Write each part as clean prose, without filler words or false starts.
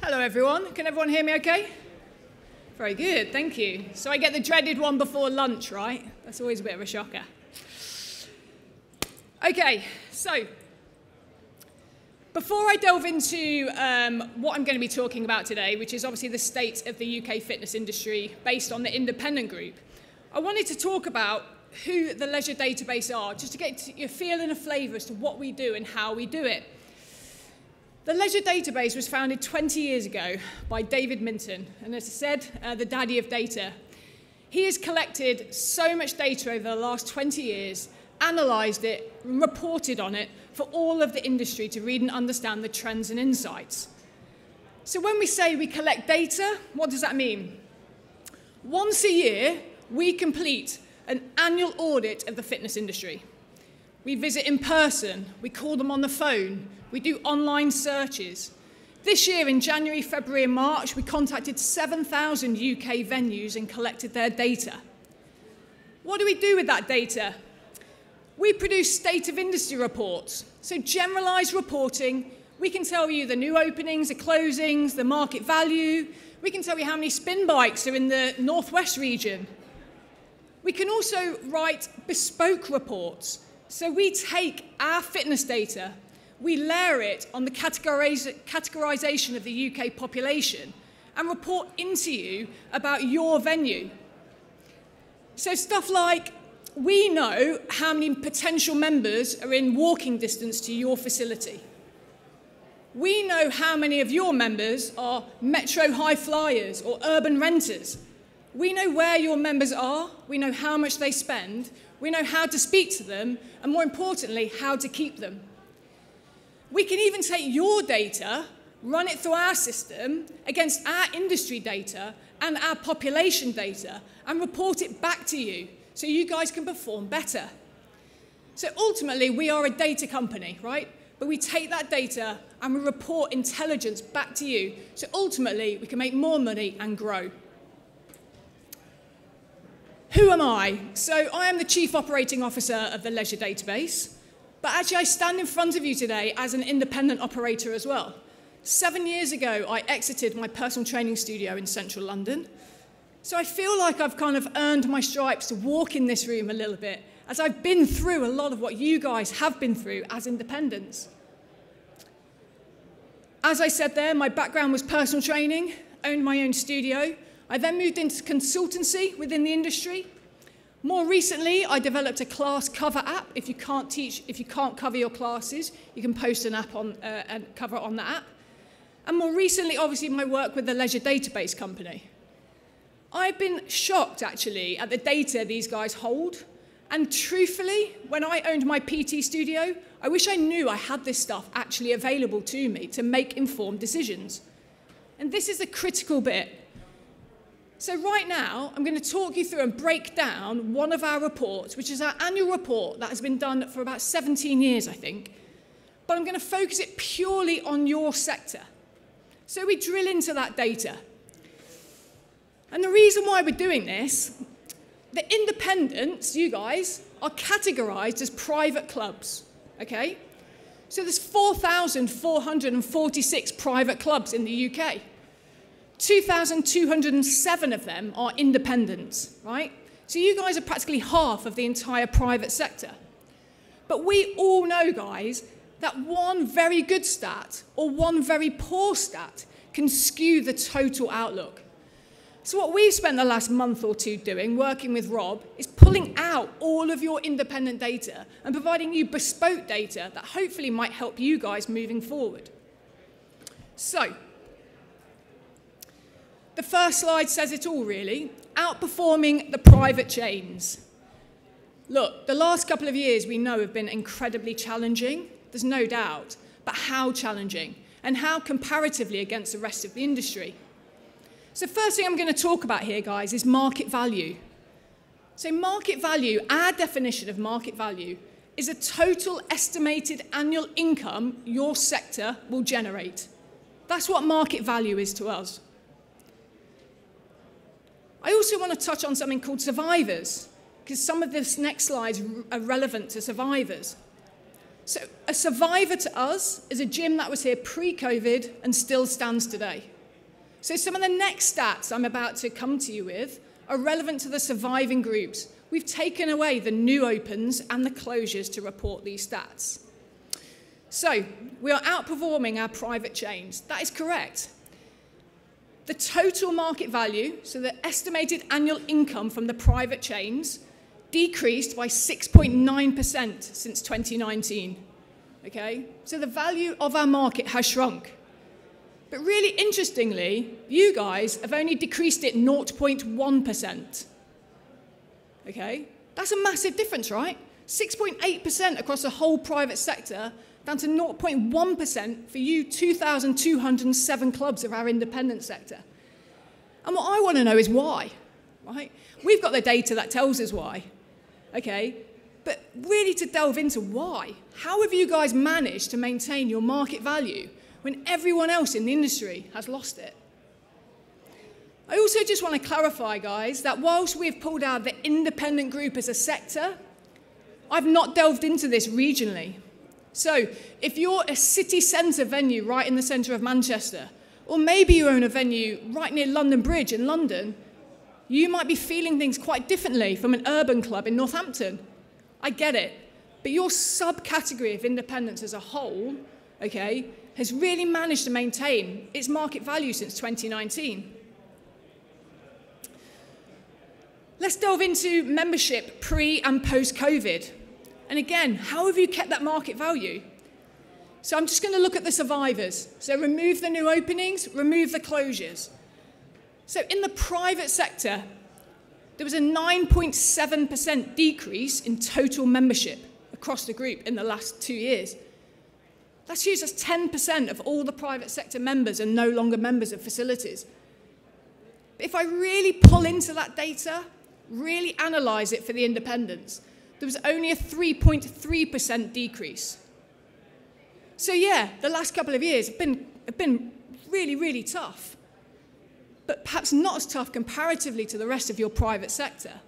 Hello everyone, can everyone hear me okay? Very good, thank you. So I get the dreaded one before lunch, right? That's always a bit of a shocker. Okay, so before I delve into what I'm going to be talking about today, which is obviously the state of the UK fitness industry based on the independent group, I wanted to talk about who the leisure database are, just to get your feel and a flavour as to what we do and how we do it. The leisure database was founded 20 years ago by David Minton, and as I said, the daddy of data. He has collected so much data over the last 20 years, analysed it, and reported on it for all of the industry to read and understand the trends and insights. So when we say we collect data, what does that mean? Once a year, we complete an annual audit of the fitness industry. We visit in person, we call them on the phone, we do online searches. This year, in January, February and March, we contacted 7,000 UK venues and collected their data. What do we do with that data? We produce state of industry reports. So generalised reporting, we can tell you the new openings, the closings, the market value. We can tell you how many spin bikes are in the Northwest region. We can also write bespoke reports. So we take our fitness data, we layer it on the categorisation of the UK population and report into you about your venue. So stuff like, we know how many potential members are in walking distance to your facility. We know how many of your members are metro high flyers or urban renters. We know where your members are, we know how much they spend, we know how to speak to them, and more importantly, how to keep them. We can even take your data, run it through our system against our industry data and our population data, and report it back to you so you guys can perform better. So ultimately, we are a data company, right? But we take that data and we report intelligence back to you, so ultimately we can make more money and grow. Who am I? So I am the Chief Operating Officer of the Leisure Database, but actually I stand in front of you today as an independent operator as well. 7 years ago, I exited my personal training studio in central London, so I feel like I've kind of earned my stripes to walk in this room a little bit, as I've been through a lot of what you guys have been through as independents. As I said there, my background was personal training, owned my own studio. I then moved into consultancy within the industry. More recently, I developed a class cover app. If you can't cover your classes, you can post an app on and cover it on the app. And more recently, obviously, my work with the Leisure Database company. I've been shocked, actually, at the data these guys hold. And truthfully, when I owned my PT studio, I wish I knew I had this stuff actually available to me to make informed decisions. And this is the critical bit. So right now, I'm going to talk you through and break down one of our reports, which is our annual report that has been done for about 17 years, I think. But I'm going to focus it purely on your sector. So we drill into that data. And the reason why we're doing this, the independents, you guys, are categorised as private clubs, okay? So there's 4,446 private clubs in the UK. 2,207 of them are independents, right? So you guys are practically half of the entire private sector. But we all know, guys, that one very good stat or one very poor stat can skew the total outlook. So what we've spent the last month or two doing, working with Rob, is pulling out all of your independent data and providing you bespoke data that hopefully might help you guys moving forward. So, the first slide says it all, really. Outperforming the private chains. Look, the last couple of years we know have been incredibly challenging, there's no doubt, but how challenging and how comparatively against the rest of the industry. So first thing I'm going to talk about here, guys, is market value. So market value, our definition of market value, is a total estimated annual income your sector will generate. That's what market value is to us. I also want to touch on something called survivors, because some of this next slides are relevant to survivors. So a survivor to us is a gym that was here pre-COVID and still stands today. So some of the next stats I'm about to come to you with are relevant to the surviving groups. We've taken away the new opens and the closures to report these stats. So we are outperforming our private chains. That is correct. The total market value, so the estimated annual income from the private chains, decreased by 6.9% since 2019. Okay? So the value of our market has shrunk. But really interestingly, you guys have only decreased it 0.1%. Okay? That's a massive difference, right? 6.8% across the whole private sector, down to 0.1% for you 2,207 clubs of our independent sector. And what I want to know is why, right? We've got the data that tells us why, okay? But really to delve into why. How have you guys managed to maintain your market value when everyone else in the industry has lost it? I also just want to clarify, guys, that whilst we've pulled out the independent group as a sector, I've not delved into this regionally. So if you're a city centre venue right in the centre of Manchester, or maybe you own a venue right near London Bridge in London, you might be feeling things quite differently from an urban club in Northampton. I get it. But your subcategory of independents as a whole, okay, has really managed to maintain its market value since 2019. Let's delve into membership pre and post-COVID. And again, how have you kept that market value? So I'm just going to look at the survivors. So remove the new openings, remove the closures. So in the private sector, there was a 9.7% decrease in total membership across the group in the last 2 years. That's huge. That's 10% of all the private sector members are no longer members of facilities. But if I really pull into that data, really analyse it for the independents, there was only a 3.3% decrease. So yeah, the last couple of years have been really, really tough, but perhaps not as tough comparatively to the rest of your private sector.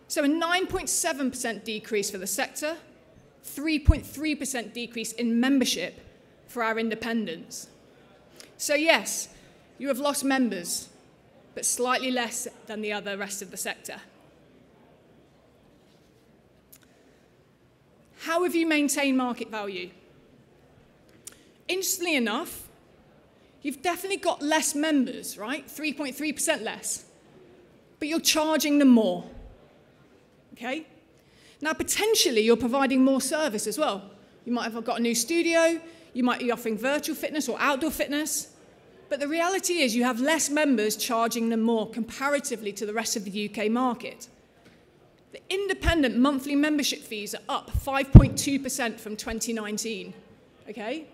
So a 9.7% decrease for the sector, 3.3% decrease in membership for our independents. So yes, you have lost members, but slightly less than the other rest of the sector. How have you maintained market value? Interestingly enough, you've definitely got less members, right? 3.3% less. But you're charging them more. Okay? Now, potentially, you're providing more service as well. You might have got a new studio. You might be offering virtual fitness or outdoor fitness. But the reality is you have less members charging them more comparatively to the rest of the UK market. The independent monthly membership fees are up 5.2% from 2019, okay?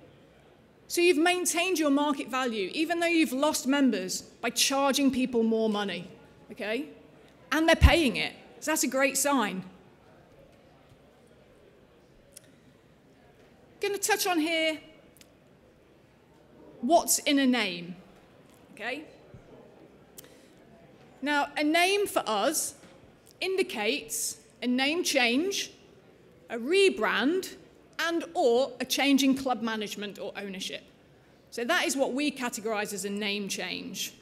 So you've maintained your market value, even though you've lost members, by charging people more money, okay? And they're paying it, so that's a great sign. Going to touch on here what's in a name, okay? Now, a name for us indicates a name change, a rebrand, and or a change in club management or ownership. So that is what we categorize as a name change.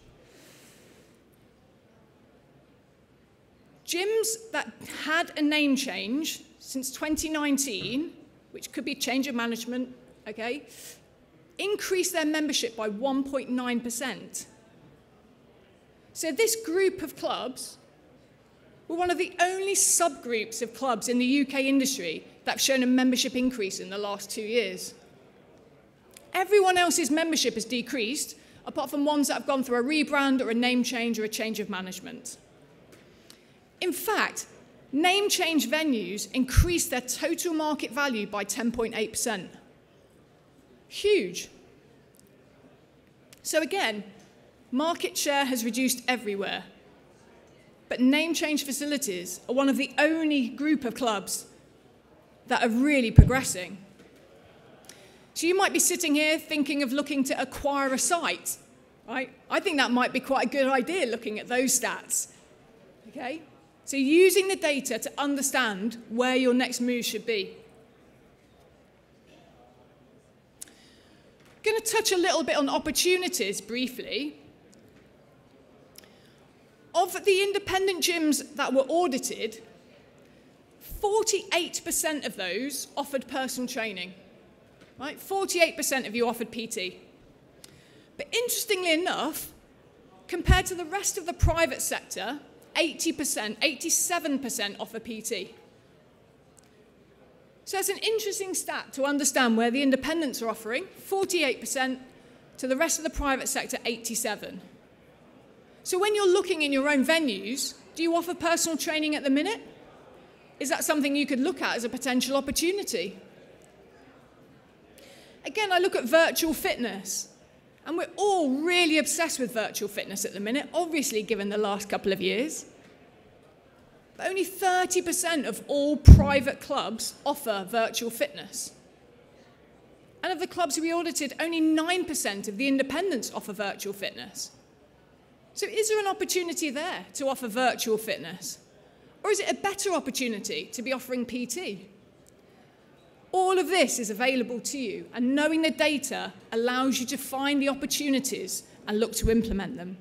Gyms that had a name change since 2019, which could be a change of management, okay, increased their membership by 1.9%. So this group of clubs were one of the only subgroups of clubs in the UK industry that have shown a membership increase in the last 2 years. Everyone else's membership has decreased, apart from ones that have gone through a rebrand or a name change or a change of management. In fact, name change venues increased their total market value by 10.8%. Huge. So again, market share has reduced everywhere. But name change facilities are one of the only group of clubs that are really progressing. So you might be sitting here thinking of looking to acquire a site, right? I think that might be quite a good idea looking at those stats, okay? So using the data to understand where your next move should be. going to touch a little bit on opportunities briefly. Of the independent gyms that were audited, 48% of those offered personal training. Right? 48% of you offered PT. But interestingly enough, compared to the rest of the private sector, 87% offer PT. So it's an interesting stat to understand where the independents are offering, 48% to the rest of the private sector, 87%. So when you're looking in your own venues, do you offer personal training at the minute? Is that something you could look at as a potential opportunity? Again, I look at virtual fitness, and we're all really obsessed with virtual fitness at the minute, obviously given the last couple of years. But only 30% of all private clubs offer virtual fitness. And of the clubs we audited, only 9% of the independents offer virtual fitness. So is there an opportunity there to offer virtual fitness? Or is it a better opportunity to be offering PT? All of this is available to you, and knowing the data allows you to find the opportunities and look to implement them.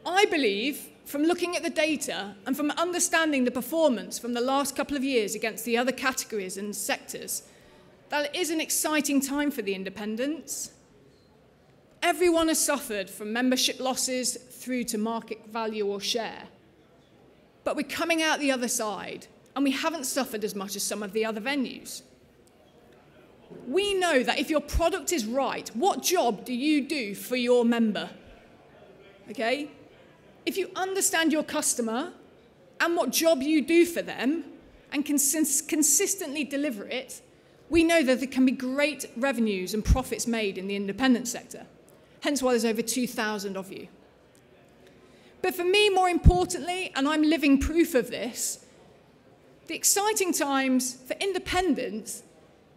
I believe, from looking at the data and from understanding the performance from the last couple of years against the other categories and sectors, that it is an exciting time for the independents. Everyone has suffered from membership losses through to market value or share. But we're coming out the other side, and we haven't suffered as much as some of the other venues. We know that if your product is right, what job do you do for your member? Okay? If you understand your customer and what job you do for them and can consistently deliver it, we know that there can be great revenues and profits made in the independent sector. Hence why there's over 2,000 of you. But for me, more importantly, and I'm living proof of this, the exciting times for independents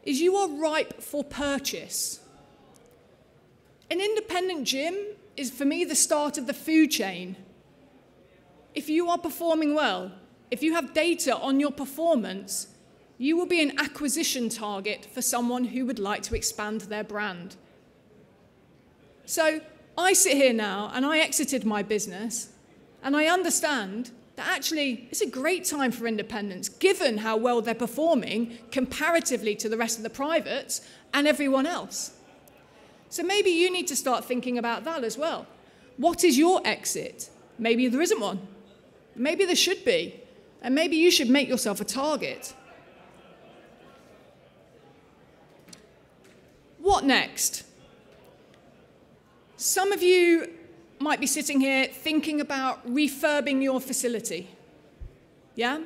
is you are ripe for purchase. An independent gym is, for me, the start of the food chain. If you are performing well, if you have data on your performance, you will be an acquisition target for someone who would like to expand their brand. So I sit here now and I exited my business, and I understand that actually it's a great time for independents, given how well they're performing comparatively to the rest of the privates and everyone else. So maybe you need to start thinking about that as well. What is your exit? Maybe there isn't one. Maybe there should be. And maybe you should make yourself a target. What next? Some of you might be sitting here thinking about refurbing your facility. Yeah?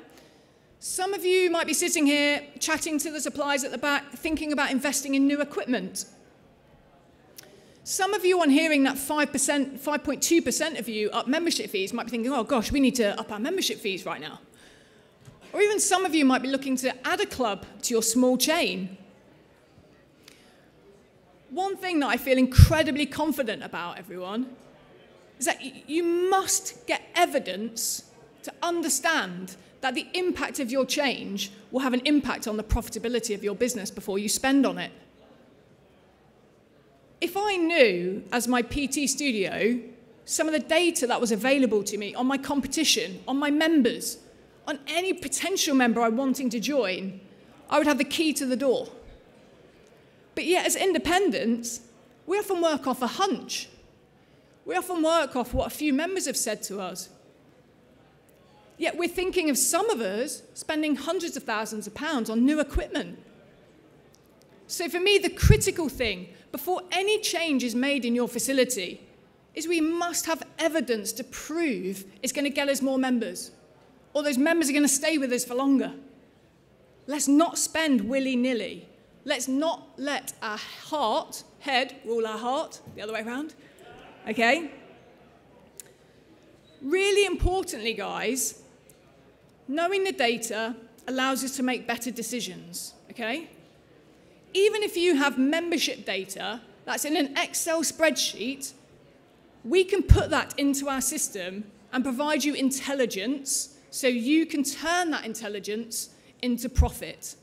Some of you might be sitting here chatting to the suppliers at the back, thinking about investing in new equipment. Some of you, on hearing that 5.2% of you up membership fees, might be thinking, oh gosh, we need to up our membership fees right now. Or even some of you might be looking to add a club to your small chain. One thing that I feel incredibly confident about, everyone, is that you must get evidence to understand that the impact of your change will have an impact on the profitability of your business before you spend on it. If I knew, as my PT studio, some of the data that was available to me on my competition, on my members, on any potential member I'm wanting to join, I would have the key to the door. But yet, as independents, we often work off a hunch. We often work off what a few members have said to us. Yet we're thinking of some of us spending hundreds of thousands of pounds on new equipment. So for me, the critical thing before any change is made in your facility is we must have evidence to prove it's going to get us more members, or those members are going to stay with us for longer. Let's not spend willy-nilly. Let's not let our head rule our heart, the other way around, okay? Really importantly, guys, knowing the data allows us to make better decisions, okay? Even if you have membership data that's in an Excel spreadsheet, we can put that into our system and provide you intelligence so you can turn that intelligence into profit.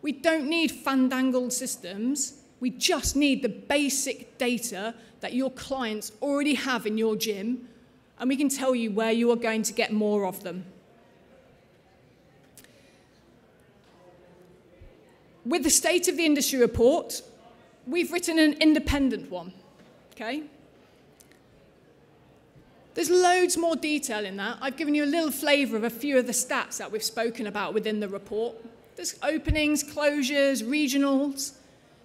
We don't need fandangled systems. We just need the basic data that your clients already have in your gym, and we can tell you where you are going to get more of them. With the State of the Industry report, we've written an independent one, okay? There's loads more detail in that. I've given you a little flavour of a few of the stats that we've spoken about within the report. There's openings, closures, regionals.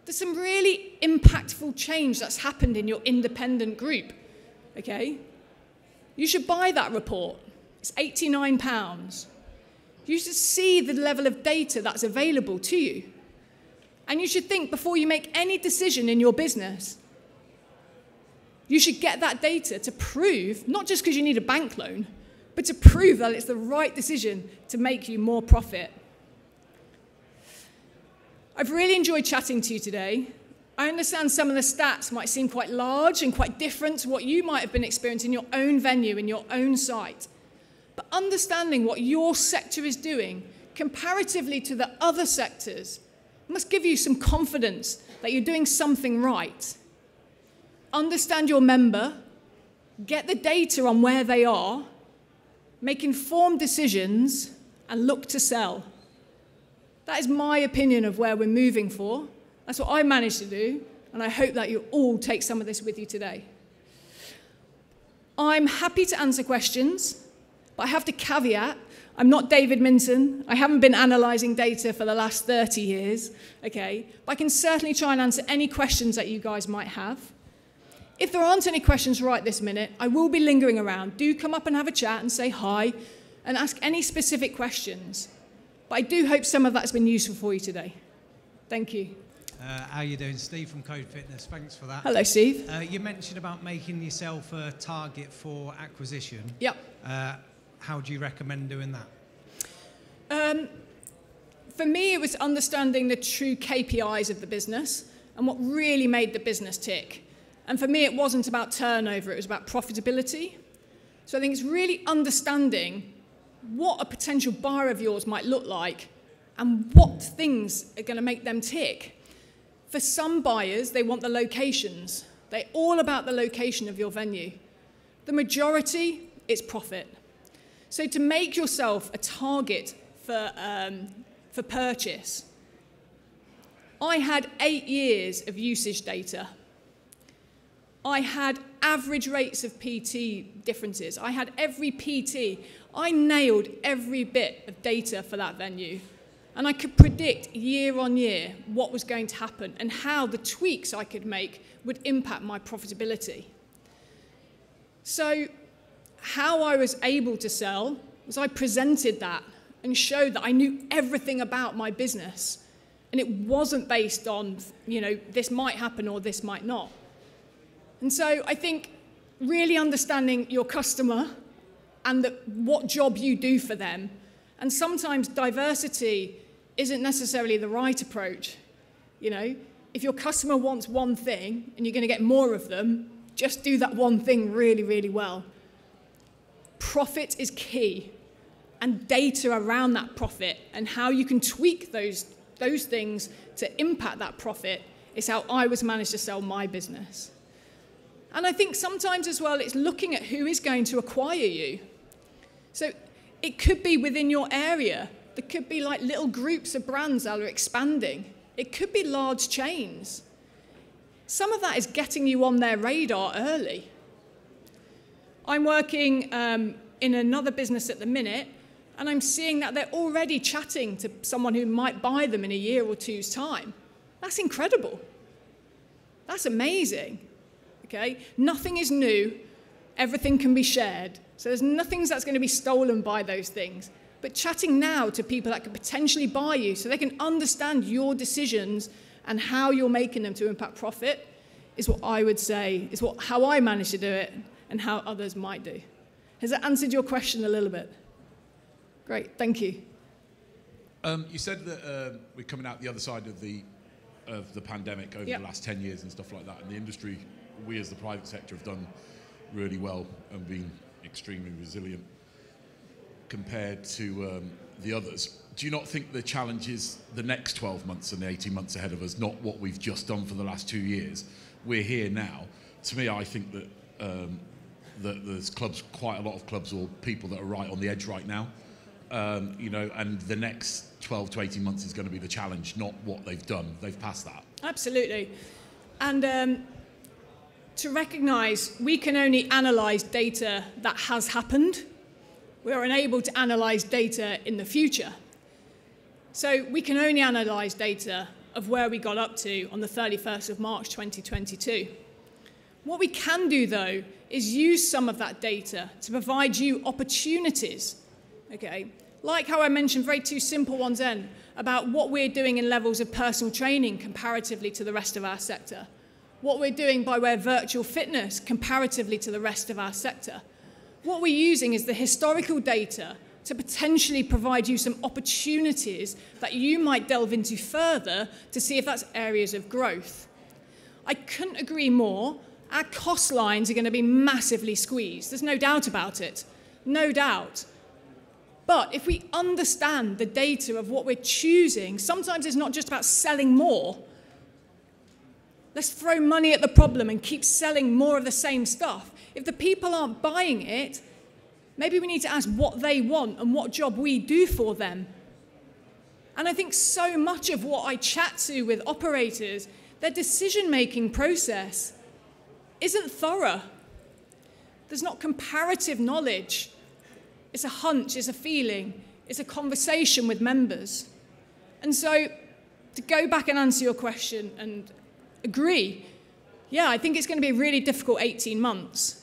There's some really impactful change that's happened in your independent group, okay? You should buy that report. It's £89. You should see the level of data that's available to you. And you should think before you make any decision in your business, you should get that data to prove, not just because you need a bank loan, but to prove that it's the right decision to make you more profit. I've really enjoyed chatting to you today. I understand some of the stats might seem quite large and quite different to what you might have been experiencing in your own venue, in your own site. But understanding what your sector is doing comparatively to the other sectors must give you some confidence that you're doing something right. Understand your member, get the data on where they are, make informed decisions, and look to sell. That is my opinion of where we're moving for. That's what I managed to do, and I hope that you all take some of this with you today. I'm happy to answer questions, but I have to caveat, I'm not David Minton. I haven't been analysing data for the last 30 years, okay? But I can certainly try and answer any questions that you guys might have. If there aren't any questions right this minute, I will be lingering around. Do come up and have a chat and say hi and ask any specific questions. But I do hope some of that's been useful for you today. Thank you. How are you doing? Steve from Code Fitness. Thanks for that. Hello, Steve. You mentioned about making yourself a target for acquisition. Yep. How do you recommend doing that? For me, it was understanding the true KPIs of the business and what really made the business tick. And for me, it wasn't about turnover, it was about profitability. So I think it's really understanding what a potential buyer of yours might look like and what things are going to make them tick. For some buyers, they want the locations. They're all about the location of your venue. The majority, it's profit. So to make yourself a target for purchase, I had 8 years of usage data. I had average rates of PT differences. I had every PT. I nailed every bit of data for that venue. And I could predict year on year what was going to happen and how the tweaks I could make would impact my profitability. So how I was able to sell was I presented that and showed that I knew everything about my business. And it wasn't based on, this might happen or this might not. And so I think really understanding your customer and what job you do for them, and sometimes diversity isn't necessarily the right approach. If your customer wants one thing and you're going to get more of them, just do that one thing really, really well. Profit is key, and data around that profit and how you can tweak those things to impact that profit is how I was managed to sell my business. And I think sometimes as well, it's looking at who is going to acquire you. So it could be within your area. There could be like little groups of brands that are expanding. It could be large chains. Some of that is getting you on their radar early. I'm working in another business at the minute, and I'm seeing that they're already chatting to someone who might buy them in a year or two's time. That's incredible. That's amazing. Okay? Nothing is new. Everything can be shared. So there's nothing that's going to be stolen by those things. But chatting now to people that could potentially buy you so they can understand your decisions and how you're making them to impact profit is what I would say is how I managed to do it and how others might do. Has that answered your question a little bit? Great, thank you. You said that we're coming out the other side of the pandemic over the last 10 years and stuff like that, and the industry, we as the private sector have done really well and been extremely resilient compared to the others. Do you not think the challenge is the next 12 months and the 18 months ahead of us, not what we've just done for the last 2 years? We're here now. To me, I think that there's clubs, quite a lot of clubs or people that are right on the edge right now. You know, and the next 12 to 18 months is going to be the challenge, not what they've done. They've passed that. Absolutely. And to recognise we can only analyse data that has happened. We are unable to analyse data in the future. So we can only analyse data of where we got up to on the 31st of March 2022. What we can do, though, is use some of that data to provide you opportunities, okay? Like how I mentioned very two simple ones then, about what we're doing in levels of personal training comparatively to the rest of our sector, what we're doing by way of virtual fitness comparatively to the rest of our sector. What we're using is the historical data to potentially provide you some opportunities that you might delve into further to see if that's areas of growth. I couldn't agree more. Our cost lines are going to be massively squeezed. There's no doubt about it. No doubt. But if we understand the data of what we're choosing, sometimes it's not just about selling more. Let's throw money at the problem and keep selling more of the same stuff. If the people aren't buying it, maybe we need to ask what they want and what job we do for them. And I think so much of what I chat to with operators, their decision-making process isn't thorough. There's not comparative knowledge. It's a hunch, it's a feeling, it's a conversation with members. And so to go back and answer your question and agree, yeah, I think it's going to be a really difficult 18 months.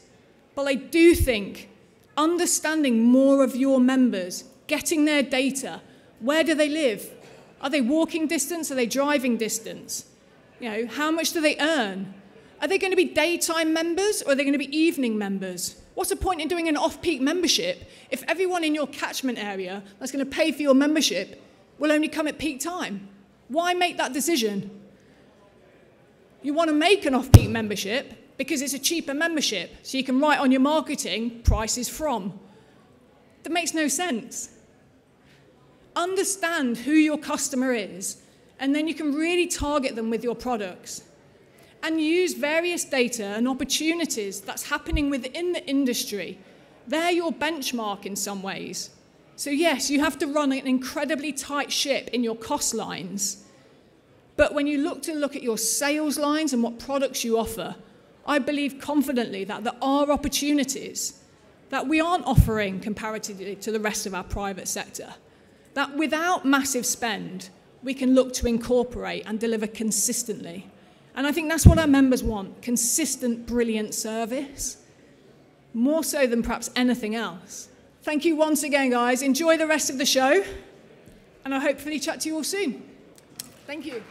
But I do think understanding more of your members, getting their data, where do they live? Are they walking distance? Are they driving distance? You know, how much do they earn? Are they going to be daytime members or are they going to be evening members? What's the point in doing an off-peak membership if everyone in your catchment area that's going to pay for your membership will only come at peak time? Why make that decision? You want to make an off-peak membership because it's a cheaper membership, so you can write on your marketing, prices from. That makes no sense. Understand who your customer is, and then you can really target them with your products. And use various data and opportunities that's happening within the industry. They're your benchmark in some ways. So yes, you have to run an incredibly tight ship in your cost lines. But when you look at your sales lines and what products you offer, I believe confidently that there are opportunities that we aren't offering comparatively to the rest of our private sector. That without massive spend, we can look to incorporate and deliver consistently. And I think that's what our members want, consistent, brilliant service, more so than perhaps anything else. Thank you once again, guys. Enjoy the rest of the show, and I'll hopefully chat to you all soon. Thank you.